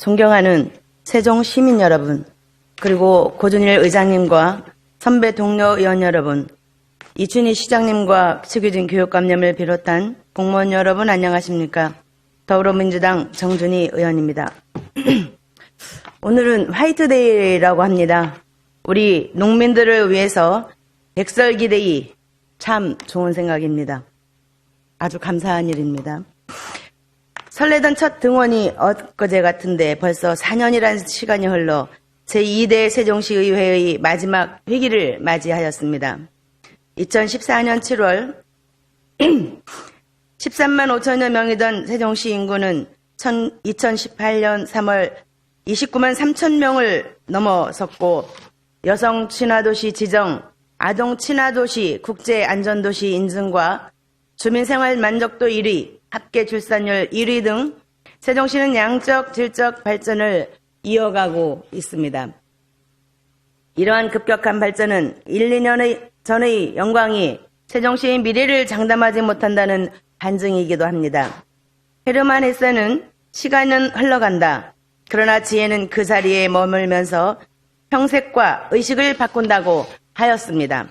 존경하는 세종 시민 여러분, 그리고 고준일 의장님과 선배 동료 의원 여러분, 이춘희 시장님과 최규진 교육감님을 비롯한 공무원 여러분 안녕하십니까? 더불어민주당 정준희 의원입니다. 오늘은 화이트데이라고 합니다. 우리 농민들을 위해서 백설기데이, 참 좋은 생각입니다. 아주 감사한 일입니다. 설레던 첫 등원이 엊그제 같은데 벌써 4년이라는 시간이 흘러 제2대 세종시의회의 마지막 회기를 맞이하였습니다. 2014년 7월 13만 5천여 명이던 세종시 인구는 2018년 3월 29만 3천 명을 넘어섰고 여성 친화도시 지정, 아동 친화도시 국제안전도시 인증과 주민생활 만족도 1위, 합계 출산율 1위 등 세종시는 양적, 질적 발전을 이어가고 있습니다. 이러한 급격한 발전은 1, 2년 전의 영광이 세종시의 미래를 장담하지 못한다는 반증이기도 합니다. 헤르만 헤세는 시간은 흘러간다. 그러나 지혜는 그 자리에 머물면서 평색과 의식을 바꾼다고 하였습니다.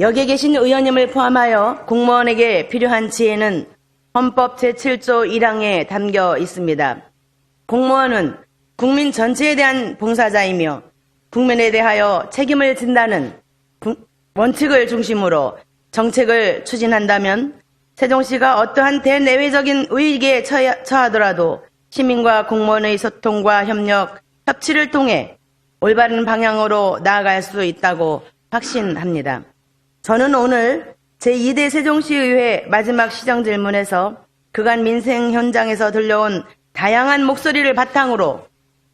여기에 계신 의원님을 포함하여 공무원에게 필요한 지혜는 헌법 제7조 1항에 담겨 있습니다. 공무원은 국민 전체에 대한 봉사자이며 국민에 대하여 책임을 진다는 원칙을 중심으로 정책을 추진한다면 세종시가 어떠한 대내외적인 위기에 처하더라도 시민과 공무원의 소통과 협력, 협치를 통해 올바른 방향으로 나아갈 수 있다고 확신합니다. 저는 오늘 제2대 세종시의회 마지막 시정질문에서 그간 민생 현장에서 들려온 다양한 목소리를 바탕으로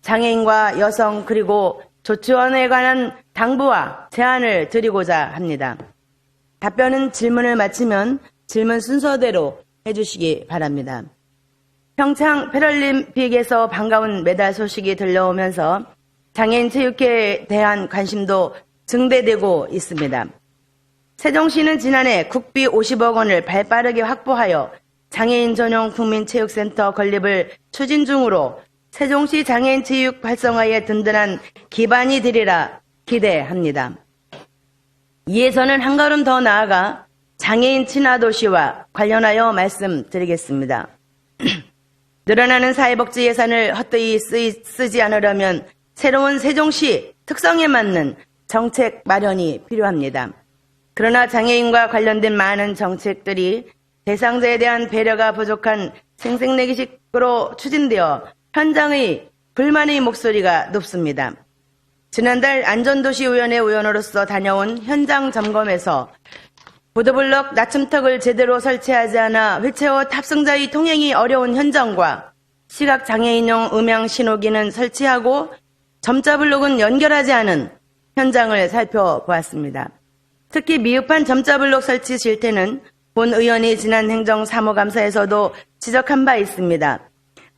장애인과 여성 그리고 조치원에 관한 당부와 제안을 드리고자 합니다. 답변은 질문을 마치면 질문 순서대로 해주시기 바랍니다. 평창 패럴림픽에서 반가운 메달 소식이 들려오면서 장애인 체육회에 대한 관심도 증대되고 있습니다. 세종시는 지난해 국비 50억 원을 발빠르게 확보하여 장애인 전용 국민체육센터 건립을 추진 중으로 세종시 장애인 체육 활성화에 든든한 기반이 되리라 기대합니다. 이에서는 한 걸음 더 나아가 장애인 친화도시와 관련하여 말씀드리겠습니다. 늘어나는 사회복지 예산을 헛되이 쓰지 않으려면 새로운 세종시 특성에 맞는 정책 마련이 필요합니다. 그러나 장애인과 관련된 많은 정책들이 대상자에 대한 배려가 부족한 생색내기식으로 추진되어 현장의 불만의 목소리가 높습니다. 지난달 안전도시위원회 위원으로서 다녀온 현장 점검에서 보도블록 낮춤턱을 제대로 설치하지 않아 휠체어 탑승자의 통행이 어려운 현장과 시각장애인용 음향 신호기는 설치하고 점자블록은 연결하지 않은 현장을 살펴보았습니다. 특히 미흡한 점자블록 설치 실태는 본 의원이 지난 행정사무감사에서도 지적한 바 있습니다.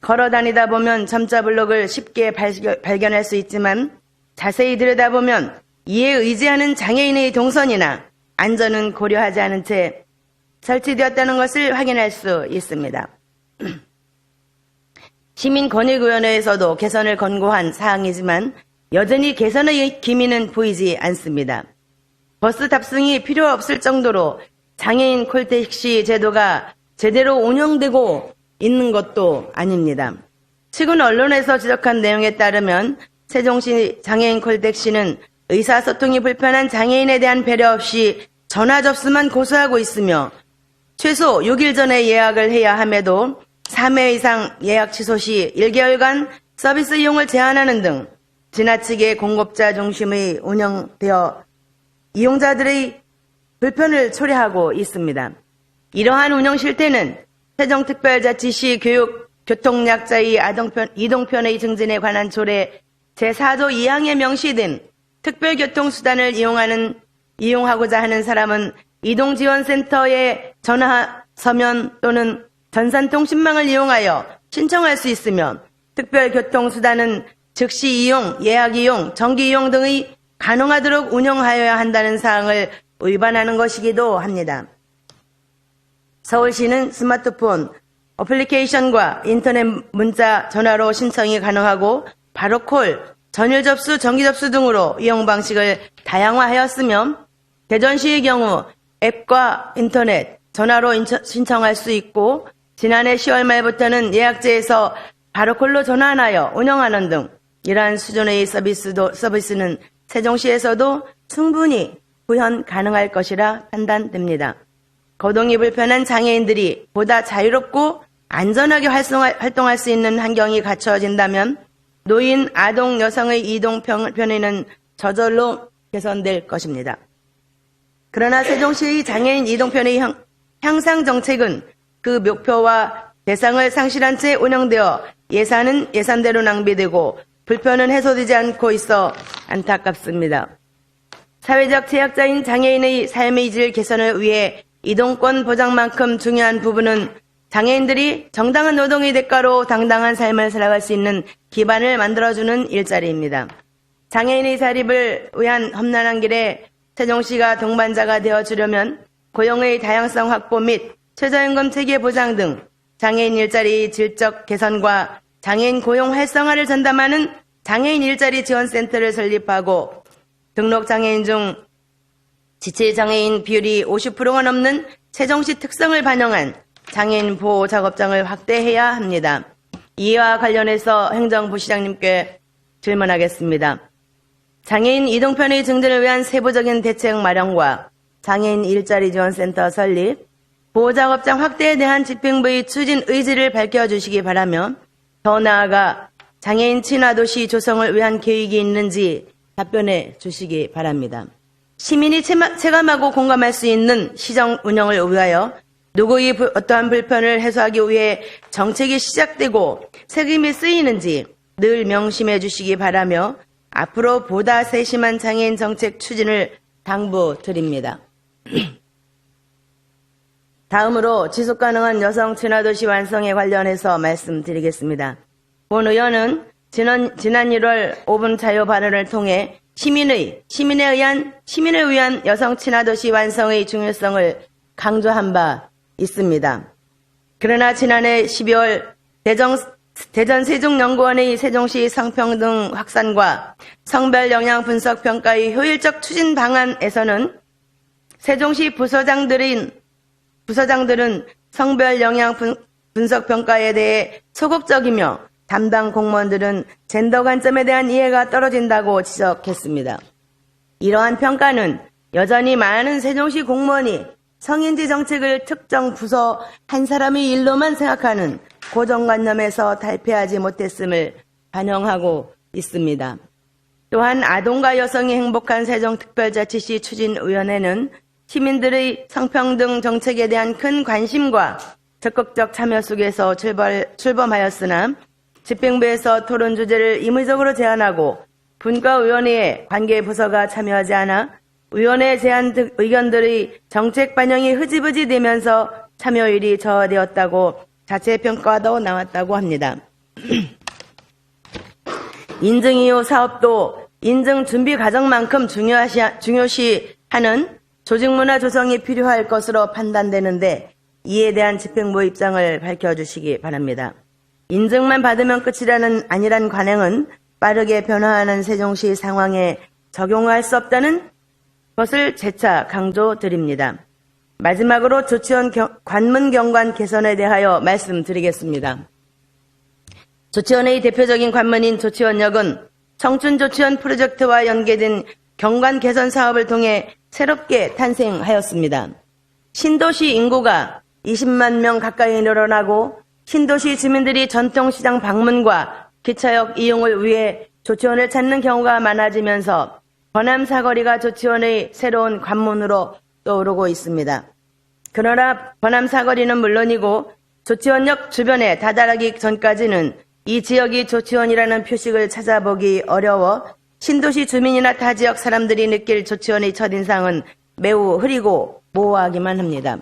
걸어다니다 보면 점자블록을 쉽게 발견할 수 있지만 자세히 들여다보면 이에 의지하는 장애인의 동선이나 안전은 고려하지 않은 채 설치되었다는 것을 확인할 수 있습니다. 시민권익위원회에서도 개선을 권고한 사항이지만 여전히 개선의 기미는 보이지 않습니다. 버스 탑승이 필요 없을 정도로 장애인 콜택시 제도가 제대로 운영되고 있는 것도 아닙니다. 최근 언론에서 지적한 내용에 따르면 세종시 장애인 콜택시는 의사소통이 불편한 장애인에 대한 배려 없이 전화 접수만 고수하고 있으며 최소 6일 전에 예약을 해야 함에도 3회 이상 예약 취소 시 1개월간 서비스 이용을 제한하는 등 지나치게 공급자 중심의 운영되어 이용자들의 불편을 초래하고 있습니다. 이러한 운영 실태는 세종특별자치시 교통약자의 이동편의 증진에 관한 조례 제4조 2항에 명시된 특별교통수단을 이용하고자 하는 사람은 이동지원센터에 전화, 서면 또는 전산통신망을 이용하여 신청할 수 있으며 특별교통수단은 즉시 이용, 예약 이용, 정기 이용 등의 가능하도록 운영하여야 한다는 사항을 위반하는 것이기도 합니다. 서울시는 스마트폰, 어플리케이션과 인터넷 문자, 전화로 신청이 가능하고 바로 콜, 전일 접수, 정기 접수 등으로 이용 방식을 다양화하였으며 대전시의 경우 앱과 인터넷, 전화로 신청할 수 있고 지난해 10월 말부터는 예약제에서 바로 콜로 전환하여 운영하는 등 이러한 수준의 서비스는 세종시에서도 충분히 구현 가능할 것이라 판단됩니다. 거동이 불편한 장애인들이 보다 자유롭고 안전하게 활동할 수 있는 환경이 갖춰진다면 노인, 아동, 여성의 이동 편의는 저절로 개선될 것입니다. 그러나 세종시의 장애인 이동 편의 향상 정책은 그 목표와 대상을 상실한 채 운영되어 예산은 예산대로 낭비되고 불편은 해소되지 않고 있어 안타깝습니다. 사회적 제약자인 장애인의 삶의 질 개선을 위해 이동권 보장만큼 중요한 부분은 장애인들이 정당한 노동의 대가로 당당한 삶을 살아갈 수 있는 기반을 만들어주는 일자리입니다. 장애인의 자립을 위한 험난한 길에 세종시가 동반자가 되어주려면 고용의 다양성 확보 및 최저임금 체계 보장 등 장애인 일자리 질적 개선과 장애인 고용 활성화를 전담하는 장애인 일자리 지원센터를 설립하고 등록 장애인 중 지체 장애인 비율이 50%가 넘는 세종시 특성을 반영한 장애인 보호 작업장을 확대해야 합니다. 이와 관련해서 행정부 시장님께 질문하겠습니다. 장애인 이동편의 증진을 위한 세부적인 대책 마련과 장애인 일자리 지원센터 설립, 보호작업장 확대에 대한 집행부의 추진 의지를 밝혀주시기 바라며 더 나아가 장애인 친화도시 조성을 위한 계획이 있는지 답변해 주시기 바랍니다. 시민이 체감하고 공감할 수 있는 시정 운영을 위하여 누구의 어떠한 불편을 해소하기 위해 정책이 시작되고 세금이 쓰이는지 늘 명심해 주시기 바라며 앞으로 보다 세심한 장애인 정책 추진을 당부드립니다. 다음으로 지속가능한 여성 친화도시 완성에 관련해서 말씀드리겠습니다. 본 의원은 지난 1월 5분 자유 발언을 통해 시민을 위한 여성 친화도시 완성의 중요성을 강조한 바 있습니다. 그러나 지난해 12월 대전 세종연구원의 세종시 성평등 확산과 성별 영향 분석 평가의 효율적 추진 방안에서는 세종시 부서장들은 성별 영향 분석 평가에 대해 소극적이며 담당 공무원들은 젠더 관점에 대한 이해가 떨어진다고 지적했습니다. 이러한 평가는 여전히 많은 세종시 공무원이 성인지 정책을 특정 부서 한 사람의 일로만 생각하는 고정관념에서 탈피하지 못했음을 반영하고 있습니다. 또한 아동과 여성이 행복한 세종특별자치시 추진위원회는 시민들의 성평등 정책에 대한 큰 관심과 적극적 참여 속에서 출범하였으나 집행부에서 토론 주제를 임의적으로 제안하고 분과위원회에 관계 부서가 참여하지 않아 위원회 제안 등 의견들의 정책 반영이 흐지부지 되면서 참여율이 저하되었다고 자체 평가도 나왔다고 합니다. 인증 이후 사업도 인증 준비 과정만큼 중요시하는 조직 문화 조성이 필요할 것으로 판단되는데 이에 대한 집행부의 입장을 밝혀주시기 바랍니다. 인증만 받으면 끝이라는 아니란 관행은 빠르게 변화하는 세종시 상황에 적용할 수 없다는 것을 재차 강조드립니다. 마지막으로 조치원 관문 경관 개선에 대하여 말씀드리겠습니다. 조치원의 대표적인 관문인 조치원역은 청춘조치원 프로젝트와 연계된 경관 개선 사업을 통해 새롭게 탄생하였습니다. 신도시 인구가 20만 명 가까이 늘어나고 신도시 주민들이 전통시장 방문과 기차역 이용을 위해 조치원을 찾는 경우가 많아지면서 번암 사거리가 조치원의 새로운 관문으로 떠오르고 있습니다. 그러나 번암 사거리는 물론이고 조치원역 주변에 다다르기 전까지는 이 지역이 조치원이라는 표식을 찾아보기 어려워 신도시 주민이나 타 지역 사람들이 느낄 조치원의 첫인상은 매우 흐리고 모호하기만 합니다.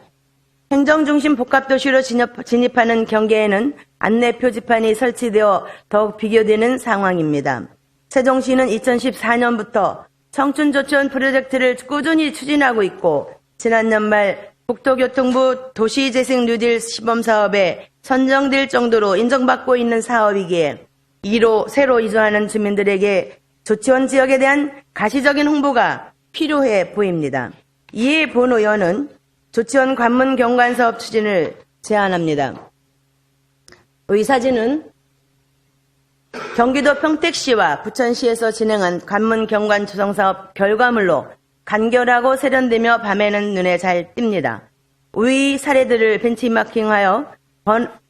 행정중심 복합도시로 진입하는 경계에는 안내 표지판이 설치되어 더욱 비교되는 상황입니다. 세종시는 2014년부터 청춘조치원 프로젝트를 꾸준히 추진하고 있고 지난 연말 국토교통부 도시재생 뉴딜 시범사업에 선정될 정도로 인정받고 있는 사업이기에 이로 새로 이주하는 주민들에게 조치원 지역에 대한 가시적인 홍보가 필요해 보입니다. 이에 본 의원은 조치원 관문 경관 사업 추진을 제안합니다. 의사진은 경기도 평택시와 부천시에서 진행한 관문 경관 조성 사업 결과물로 간결하고 세련되며 밤에는 눈에 잘 띕니다. 위 사례들을 벤치마킹하여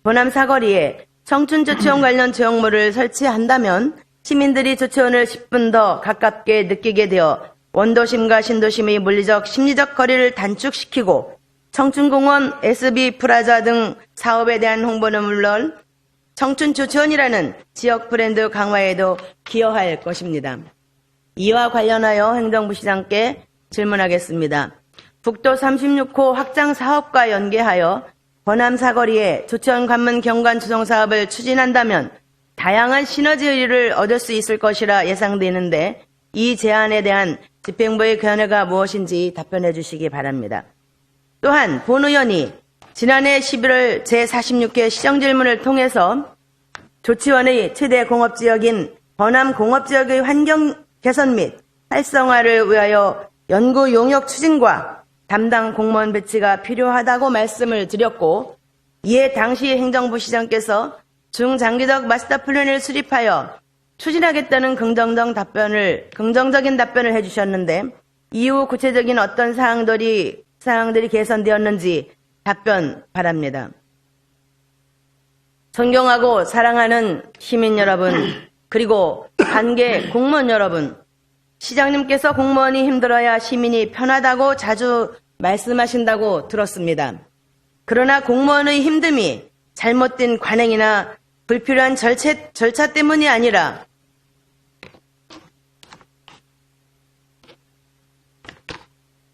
번암 사거리에 청춘조치원 관련 조형물을 설치한다면 시민들이 조치원을 10분 더 가깝게 느끼게 되어 원도심과 신도심의 물리적, 심리적 거리를 단축시키고 청춘공원, SB 프라자 등 사업에 대한 홍보는 물론 청춘조치원이라는 지역 브랜드 강화에도 기여할 것입니다. 이와 관련하여 행정부 시장께 질문하겠습니다. 국도 36호 확장 사업과 연계하여 번암 사거리에 조치원 관문 경관 조성 사업을 추진한다면 다양한 시너지 의의를 얻을 수 있을 것이라 예상되는데 이 제안에 대한 집행부의 견해가 무엇인지 답변해 주시기 바랍니다. 또한 본 의원이 지난해 11월 제46회 시정질문을 통해서 조치원의 최대 공업지역인 번암 공업지역의 환경 개선 및 활성화를 위하여 연구 용역 추진과 담당 공무원 배치가 필요하다고 말씀을 드렸고 이에 당시 행정부 시장께서 중장기적 마스터 플랜을 수립하여 추진하겠다는 긍정적인 답변을 해주셨는데 이후 구체적인 어떤 사항들이 개선되었는지 답변 바랍니다. 존경하고 사랑하는 시민 여러분, 그리고 관계 공무원 여러분, 시장님께서 공무원이 힘들어야 시민이 편하다고 자주 말씀하신다고 들었습니다. 그러나 공무원의 힘듦이 잘못된 관행이나 불필요한 절차 때문이 아니라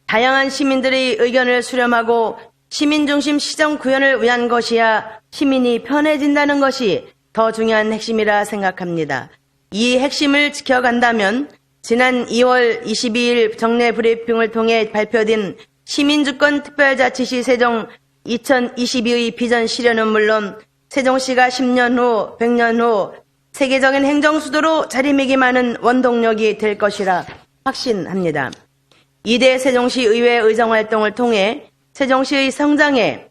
다양한 시민들의 의견을 수렴하고 시민중심 시정 구현을 위한 것이야 시민이 편해진다는 것이 더 중요한 핵심이라 생각합니다. 이 핵심을 지켜간다면 지난 2월 22일 정례 브리핑을 통해 발표된 시민주권 특별자치시 세종 2022의 비전 실현은 물론 세종시가 10년 후, 100년 후 세계적인 행정수도로 자리매김하는 원동력이 될 것이라 확신합니다. 2대 세종시 의회 의정활동을 통해 세종시의 성장에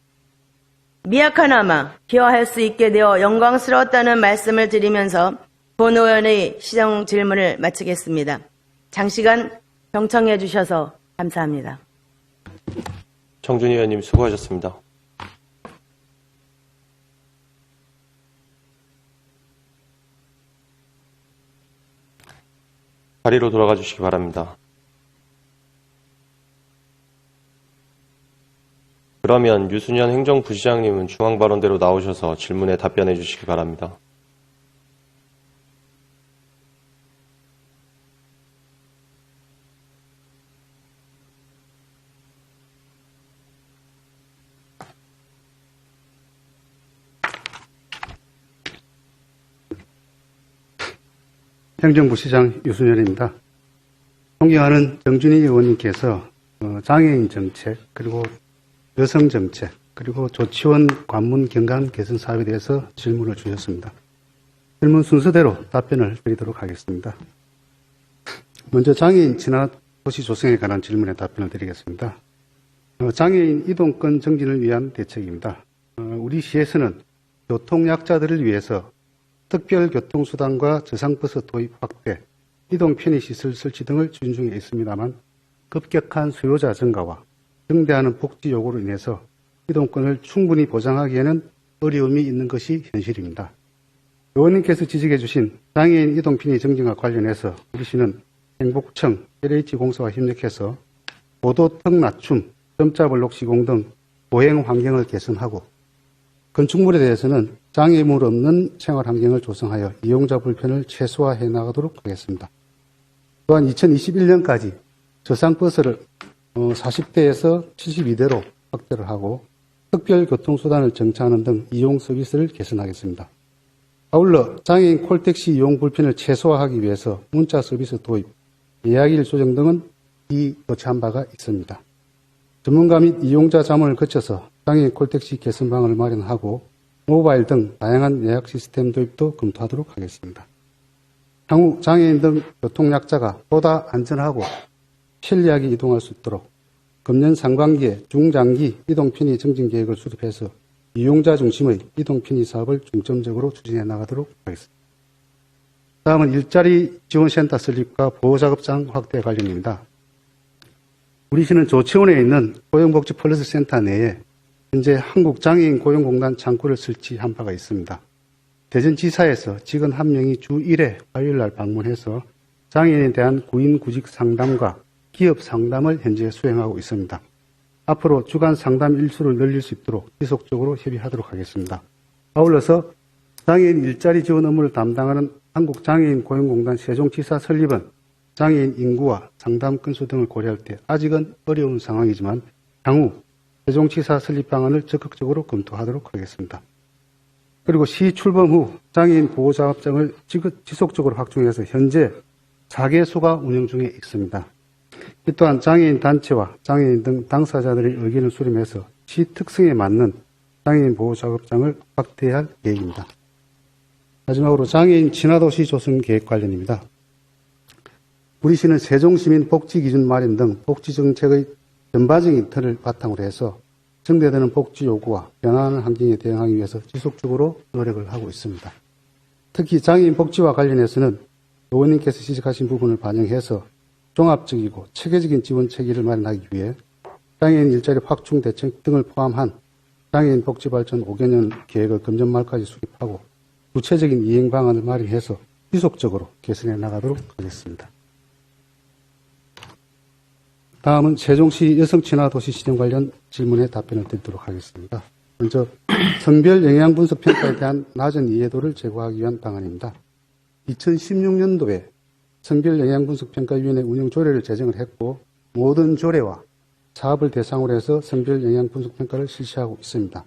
미약하나마 기여할 수 있게 되어 영광스러웠다는 말씀을 드리면서 본 의원의 시정 질문을 마치겠습니다. 장시간 경청해 주셔서 감사합니다. 정준희 의원님 수고하셨습니다. 자리로 돌아가 주시기 바랍니다. 그러면 유순현 행정부시장님은 중앙발언대로 나오셔서 질문에 답변해 주시기 바랍니다. 행정부시장 유순현입니다. 존경하는 정준희 의원님께서 장애인 정책, 그리고 여성 정책, 그리고 조치원 관문 경관 개선 사업에 대해서 질문을 주셨습니다. 질문 순서대로 답변을 드리도록 하겠습니다. 먼저 장애인 친화 도시 조성에 관한 질문에 답변을 드리겠습니다. 장애인 이동권 정진을 위한 대책입니다. 우리 시에서는 교통약자들을 위해서 특별교통수단과 저상버스 도입 확대, 이동 편의시설 설치 등을 추진 중에 있습니다만 급격한 수요자 증가와 증대하는 복지 요구로 인해서 이동권을 충분히 보장하기에는 어려움이 있는 것이 현실입니다. 의원님께서 지적해 주신 장애인 이동 편의 정진과 관련해서 우리 시는 행복청, LH공사와 협력해서 보도턱 낮춤, 점자 블록 시공 등 보행 환경을 개선하고 건축물에 대해서는 장애물 없는 생활 환경을 조성하여 이용자 불편을 최소화해 나가도록 하겠습니다. 또한 2021년까지 저상버스를 40대에서 72대로 확대를 하고 특별교통수단을 정차하는 등 이용 서비스를 개선하겠습니다. 아울러 장애인 콜택시 이용 불편을 최소화하기 위해서 문자 서비스 도입, 예약일 조정 등은 이조치한 바가 있습니다. 전문가 및 이용자 자문을 거쳐서 장애인 콜택시 개선 방안을 마련하고 모바일 등 다양한 예약 시스템 도입도 검토하도록 하겠습니다. 향후 장애인 등 교통약자가 보다 안전하고 편리하게 이동할 수 있도록 금년 상반기에 중장기 이동편의 정진 계획을 수립해서 이용자 중심의 이동편의 사업을 중점적으로 추진해 나가도록 하겠습니다. 다음은 일자리 지원센터 설립과 보호작업장 확대 관련입니다. 우리 시는 조치원에 있는 고용복지 플러스 센터 내에 현재 한국장애인 고용공단 창구를 설치한 바가 있습니다. 대전지사에서 직원 한 명이 주 1회 화요일날 방문해서 장애인에 대한 구인 구직 상담과 기업 상담을 현재 수행하고 있습니다. 앞으로 주간 상담 일수를 늘릴 수 있도록 지속적으로 협의하도록 하겠습니다. 아울러서 장애인 일자리 지원 업무를 담당하는 한국장애인 고용공단 세종지사 설립은 장애인 인구와 상담 건수 등을 고려할 때 아직은 어려운 상황이지만 향후 세종지사 설립 방안을 적극적으로 검토하도록 하겠습니다. 그리고 시 출범 후 장애인 보호작업장을 지속적으로 확충해서 현재 4개소가 운영 중에 있습니다. 이 또한 장애인 단체와 장애인 등 당사자들의 의견을 수렴해서 시 특성에 맞는 장애인 보호작업장을 확대할 계획입니다. 마지막으로 장애인 친화도시 조성 계획 관련입니다. 우리 시는 세종시민 복지기준 마련 등 복지정책의 전반적인 틀을 바탕으로 해서 증대되는 복지 요구와 변화하는 환경에 대응하기 위해서 지속적으로 노력을 하고 있습니다. 특히 장애인 복지와 관련해서는 의원님께서 지적하신 부분을 반영해서 종합적이고 체계적인 지원 체계를 마련하기 위해 장애인 일자리 확충 대책 등을 포함한 장애인 복지 발전 5개년 계획을 금년 말까지 수립하고 구체적인 이행 방안을 마련해서 지속적으로 개선해 나가도록 하겠습니다. 다음은 세종시 여성친화도시 시정 관련 질문에 답변을 드리도록 하겠습니다. 먼저 성별 영향 분석 평가에 대한 낮은 이해도를 제고하기 위한 방안입니다. 2016년도에 성별 영향 분석 평가위원회 운영 조례를 제정을 했고 모든 조례와 사업을 대상으로 해서 성별 영향 분석 평가를 실시하고 있습니다.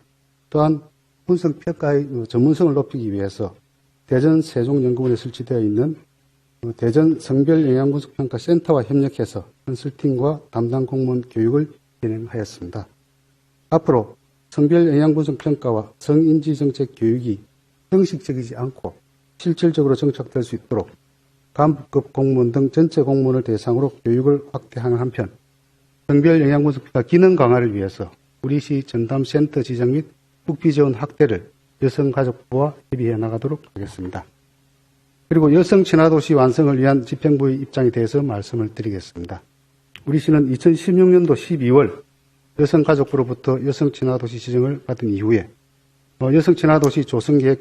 또한 분석 평가의 전문성을 높이기 위해서 대전 세종연구원에 설치되어 있는 대전 성별 영향 분석 평가 센터와 협력해서 컨설팅과 담당 공무원 교육을 진행하였습니다. 앞으로 성별 영향 분석 평가와 성인지 정책 교육이 형식적이지 않고 실질적으로 정착될 수 있도록 간부급 공무원 등 전체 공무원을 대상으로 교육을 확대하는 한편 성별 영향 분석 평가 기능 강화를 위해서 우리시 전담센터 지정 및 국비 지원 확대를 여성가족부와 협의해 나가도록 하겠습니다. 그리고 여성 친화도시 완성을 위한 집행부의 입장에 대해서 말씀을 드리겠습니다. 우리 시는 2016년도 12월 여성가족부로부터 여성 친화도시 지정을 받은 이후에 여성 친화도시 조성계획을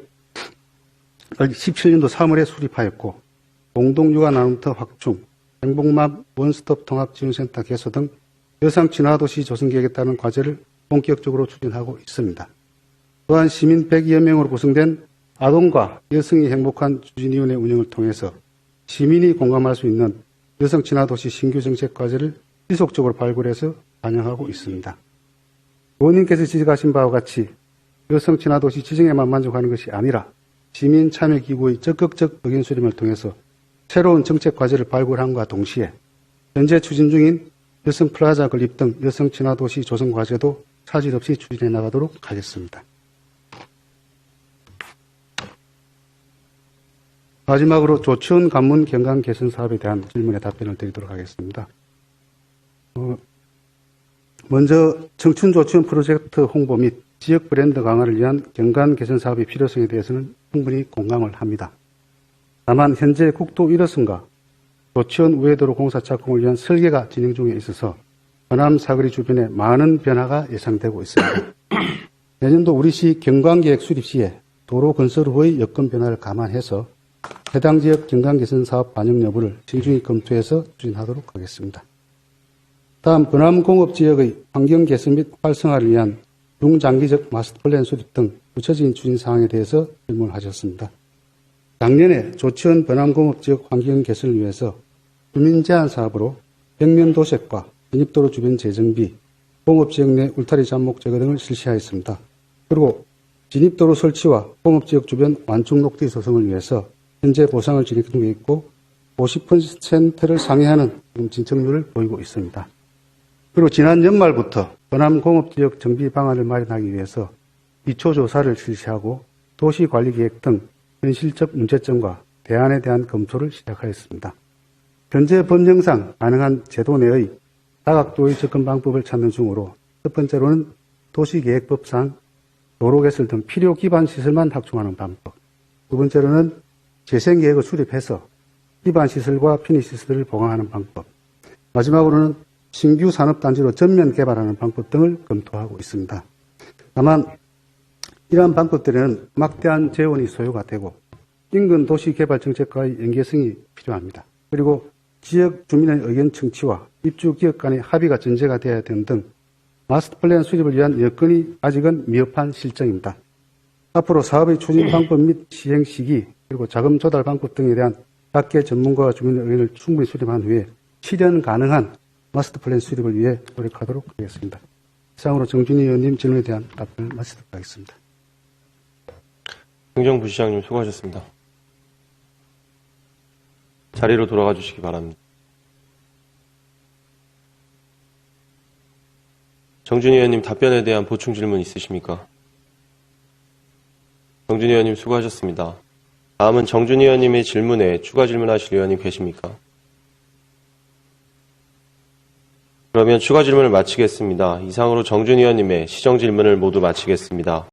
17년도 3월에 수립하였고 공동육아 나눔터 확충, 행복맘 원스톱 통합지원센터 개소 등 여성 친화도시 조성계획에 따른 과제를 본격적으로 추진하고 있습니다. 또한 시민 100여 명으로 구성된 아동과 여성이 행복한 추진위원회 운영을 통해서 시민이 공감할 수 있는 여성 친화도시 신규 정책 과제를 지속적으로 발굴해서 반영하고 있습니다. 의원님께서 지적하신 바와 같이 여성 친화도시 지정에만 만족하는 것이 아니라 시민 참여 기구의 적극적 의견 수렴을 통해서 새로운 정책 과제를 발굴함과 동시에 현재 추진 중인 여성 플라자 건립 등 여성 친화도시 조성 과제도 차질 없이 추진해 나가도록 하겠습니다. 마지막으로 조치원 관문 경강 개선 사업에 대한 질문에 답변을 드리도록 하겠습니다. 먼저 청춘 조치원 프로젝트 홍보 및 지역 브랜드 강화를 위한 경관 개선 사업의 필요성에 대해서는 충분히 공감을 합니다. 다만 현재 국도 1호선과 조치원 우회도로 공사 착공을 위한 설계가 진행 중에 있어서 호남 사거리 주변에 많은 변화가 예상되고 있습니다. 내년도 우리시 경관계획 수립 시에 도로 건설 후의 여건 변화를 감안해서 해당 지역 경관 개선 사업 반영 여부를 신중히 검토해서 추진하도록 하겠습니다. 다음 번암공업지역의 환경 개선 및 활성화를 위한 중장기적 마스터 플랜 수립 등 구체적인 추진 사항에 대해서 질문을 하셨습니다. 작년에 조치원 번암공업지역 환경 개선을 위해서 주민 제한 사업으로 벽면 도색과 진입도로 주변 재정비, 공업지역 내 울타리 잠목 제거 등을 실시하였습니다. 그리고 진입도로 설치와 공업지역 주변 완충 녹지 조성을 위해서 현재 보상을 진행 중에 있고 50%를 상회하는 진척률을 보이고 있습니다. 그리고 지난 연말부터 호남 공업지역 정비 방안을 마련하기 위해서 기초조사를 실시하고 도시관리계획 등 현실적 문제점과 대안에 대한 검토를 시작하였습니다. 현재 법령상 가능한 제도 내의 다각도의 접근 방법을 찾는 중으로 첫 번째로는 도시계획법상 도로개설 등 필요 기반 시설만 확충하는 방법, 두 번째로는 재생계획을 수립해서 기반 시설과 편의 시설을 보강하는 방법, 마지막으로는 신규 산업단지로 전면 개발하는 방법 등을 검토하고 있습니다. 다만 이러한 방법들에는 막대한 재원이 소요가 되고 인근 도시개발 정책과의 연계성이 필요합니다. 그리고 지역 주민의 의견 청취와 입주 기업 간의 합의가 전제가 되어야 되는 등 마스터 플랜 수립을 위한 여건이 아직은 미흡한 실정입니다. 앞으로 사업의 추진 방법 및 시행 시기 그리고 자금 조달 방법 등에 대한 각계 전문가와 주민의 의견을 충분히 수렴한 후에 실현 가능한 마스터 플랜 수립을 위해 노력하도록 하겠습니다. 이상으로 정준희 의원님 질문에 대한 답변을 마치도록 하겠습니다. 행정부시장님 수고하셨습니다. 자리로 돌아가 주시기 바랍니다. 정준희 의원님 답변에 대한 보충 질문 있으십니까? 정준희 의원님 수고하셨습니다. 다음은 정준희 의원님의 질문에 추가 질문하실 의원님 계십니까? 그러면 추가 질문을 마치겠습니다. 이상으로 정준희 의원님의 시정 질문을 모두 마치겠습니다.